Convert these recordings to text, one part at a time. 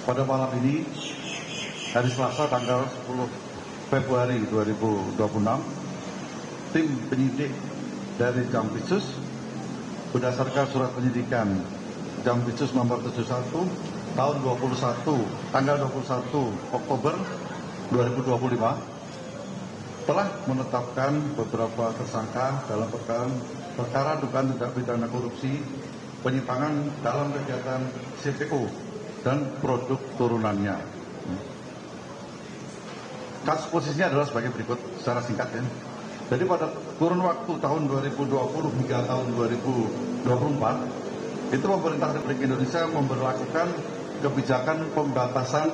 Pada malam ini, hari Selasa tanggal 10 Februari 2026, tim penyidik dari Jampitsus berdasarkan surat penyidikan Jampitsus nomor 71 tahun 21 tanggal 21 Oktober 2025 telah menetapkan beberapa tersangka dalam perkara dugaan tindak pidana korupsi, penyimpangan dalam kegiatan CPO dan produk turunannya. Kasus posisinya adalah sebagai berikut secara singkat ya. Jadi pada kurun waktu tahun 2020 hingga tahun 2024 itu pemerintah Republik Indonesia memberlakukan kebijakan pembatasan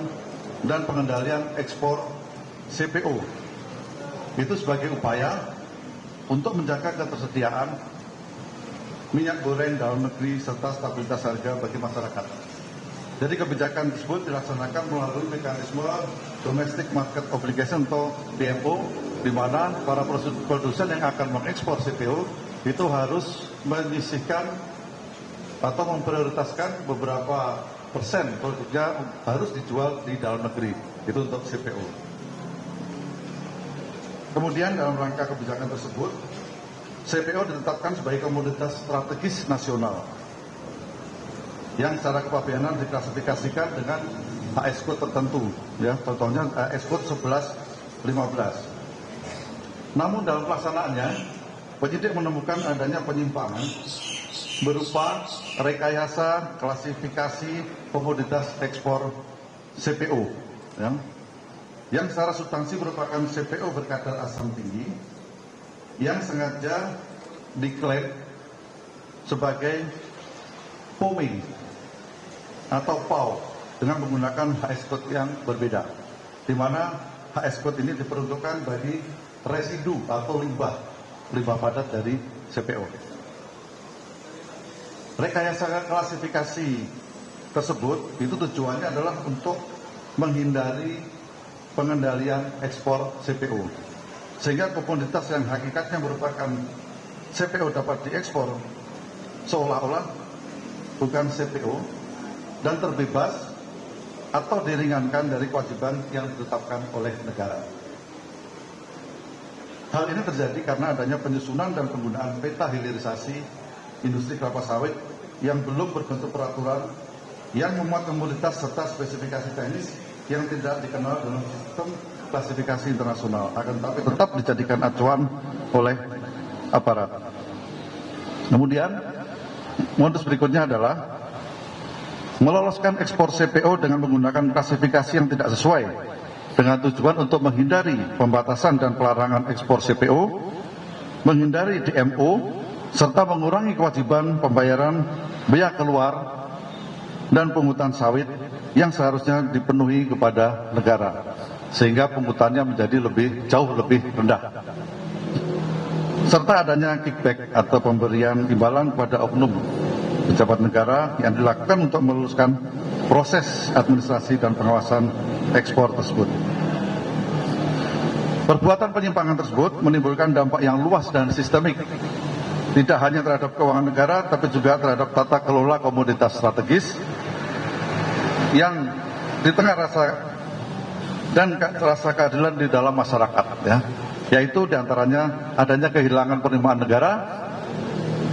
dan pengendalian ekspor CPO. Itu sebagai upaya untuk menjaga ketersediaan minyak goreng dalam negeri serta stabilitas harga bagi masyarakat. Jadi kebijakan tersebut dilaksanakan melalui mekanisme Domestic Market Obligation atau DMO, di mana para produsen yang akan mengekspor CPO itu harus menyisihkan atau memprioritaskan beberapa persen produknya harus dijual di dalam negeri. Itu untuk CPO. Kemudian dalam rangka kebijakan tersebut, CPO ditetapkan sebagai komoditas strategis nasional yang secara kepabeanan diklasifikasikan dengan HS code tertentu, ya, contohnya HS code 1115. Namun dalam pelaksanaannya, penyidik menemukan adanya penyimpangan berupa rekayasa klasifikasi komoditas ekspor CPO, ya, yang secara substansi merupakan CPO berkadar asam tinggi yang sengaja diklaim sebagai POME atau PAO dengan menggunakan HS code yang berbeda, di mana HS code ini diperuntukkan bagi residu atau limbah padat dari CPO. Rekayasa klasifikasi tersebut itu tujuannya adalah untuk menghindari pengendalian ekspor CPO, sehingga komoditas yang hakikatnya merupakan CPO dapat diekspor seolah-olah bukan CPO dan terbebas atau diringankan dari kewajiban yang ditetapkan oleh negara. Hal ini terjadi karena adanya penyusunan dan penggunaan peta hilirisasi industri kelapa sawit yang belum berbentuk peraturan yang memuat komoditas serta spesifikasi teknis yang tidak dikenal dalam sistem klasifikasi internasional, akan tetapi tetap dijadikan acuan oleh aparat. Kemudian modus berikutnya adalah meloloskan ekspor CPO dengan menggunakan klasifikasi yang tidak sesuai dengan tujuan untuk menghindari pembatasan dan pelarangan ekspor CPO, menghindari DMO, serta mengurangi kewajiban pembayaran biaya keluar dan pungutan sawit yang seharusnya dipenuhi kepada negara, sehingga pungutannya menjadi jauh lebih rendah. Serta adanya kickback atau pemberian imbalan kepada oknum pejabat negara yang dilakukan untuk meluluskan proses administrasi dan pengawasan ekspor tersebut. Perbuatan penyimpangan tersebut menimbulkan dampak yang luas dan sistemik, tidak hanya terhadap keuangan negara, tapi juga terhadap tata kelola komoditas strategis yang di tengah rasa keadilan di dalam masyarakat, ya, yaitu diantaranya adanya kehilangan penerimaan negara,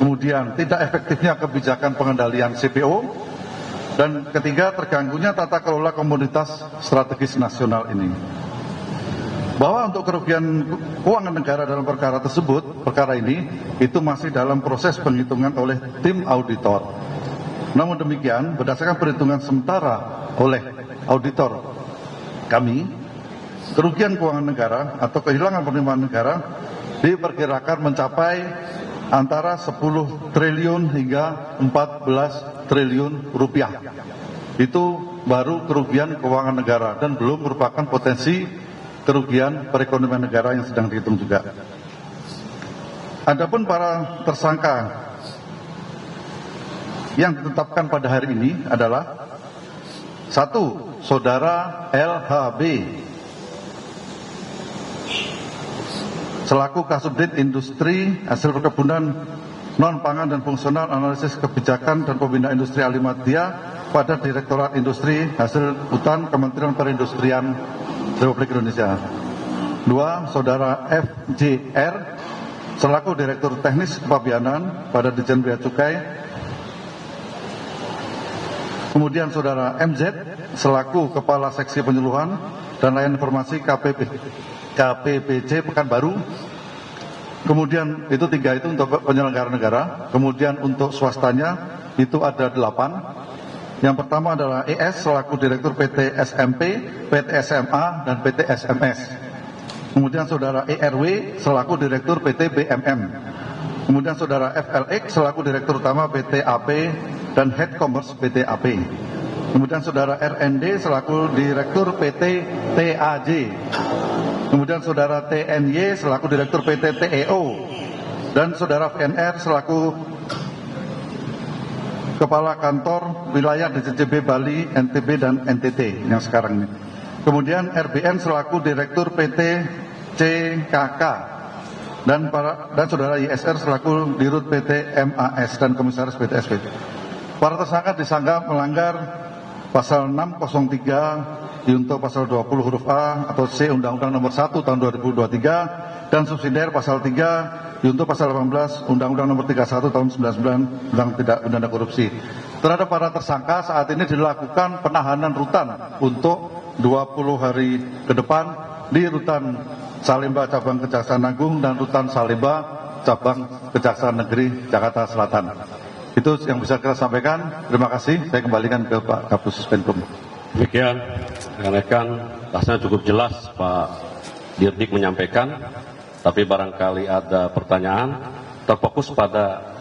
kemudian tidak efektifnya kebijakan pengendalian CPO, dan ketiga terganggunya tata kelola komoditas strategis nasional ini. Bahwa untuk kerugian keuangan negara dalam perkara ini itu masih dalam proses penghitungan oleh tim auditor. Namun demikian, berdasarkan perhitungan sementara oleh auditor kami, kerugian keuangan negara atau kehilangan penerimaan negara diperkirakan mencapai antara 10 triliun hingga 14 triliun rupiah. Itu baru kerugian keuangan negara dan belum merupakan potensi kerugian perekonomian negara yang sedang dihitung juga. Adapun para tersangka yang ditetapkan pada hari ini adalah: 1. Saudara LHB selaku Kasubdit Industri Hasil Perkebunan Non-Pangan dan Fungsional Analisis Kebijakan dan Pembinaan Industri Alimadya pada Direktorat Industri Hasil Hutan Kementerian Perindustrian Republik Indonesia. 2. Saudara FJR selaku Direktur Teknis Kepabianan pada Ditjen Bea Cukai. Kemudian Saudara MZ selaku Kepala Seksi Penyuluhan dan Layanan Informasi KPPC Pekanbaru. Kemudian itu 3 itu untuk penyelenggara negara. Kemudian untuk swastanya itu ada 8. Yang pertama adalah ES selaku Direktur PT SMP, PT SMA, dan PT SMS. Kemudian Saudara ERW selaku Direktur PT BMM. Kemudian Saudara FLX selaku Direktur Utama PT AP dan Head Commerce PT AP. Kemudian Saudara RND selaku Direktur PT TAJ. Kemudian Saudara TNY selaku Direktur PT TEO. Dan Saudara VNR selaku Kepala Kantor Wilayah DJJB Bali, NTB, dan NTT yang sekarang ini. Kemudian RBN selaku Direktur PT CKK. Dan Saudara ISR selaku Dirut PT MAS dan Komisaris PT SP. Para tersangka disangka melanggar Pasal 603 Junto Pasal 20 huruf A atau C Undang-Undang Nomor 1 Tahun 2023 dan subsidiar Pasal 3 Junto Pasal 18 Undang-Undang Nomor 31 Tahun 99 tentang Tindak Pidana Korupsi. Terhadap para tersangka saat ini dilakukan penahanan rutan untuk 20 hari ke depan di Rutan Salemba Cabang Kejaksaan Agung dan Rutan Salemba Cabang Kejaksaan Negeri Jakarta Selatan. Itu yang bisa kita sampaikan. Terima kasih. Saya kembalikan ke Pak Kapus Penkum. Demikian, rekan-rekan, rasanya cukup jelas Pak Dirdik menyampaikan, tapi barangkali ada pertanyaan terfokus pada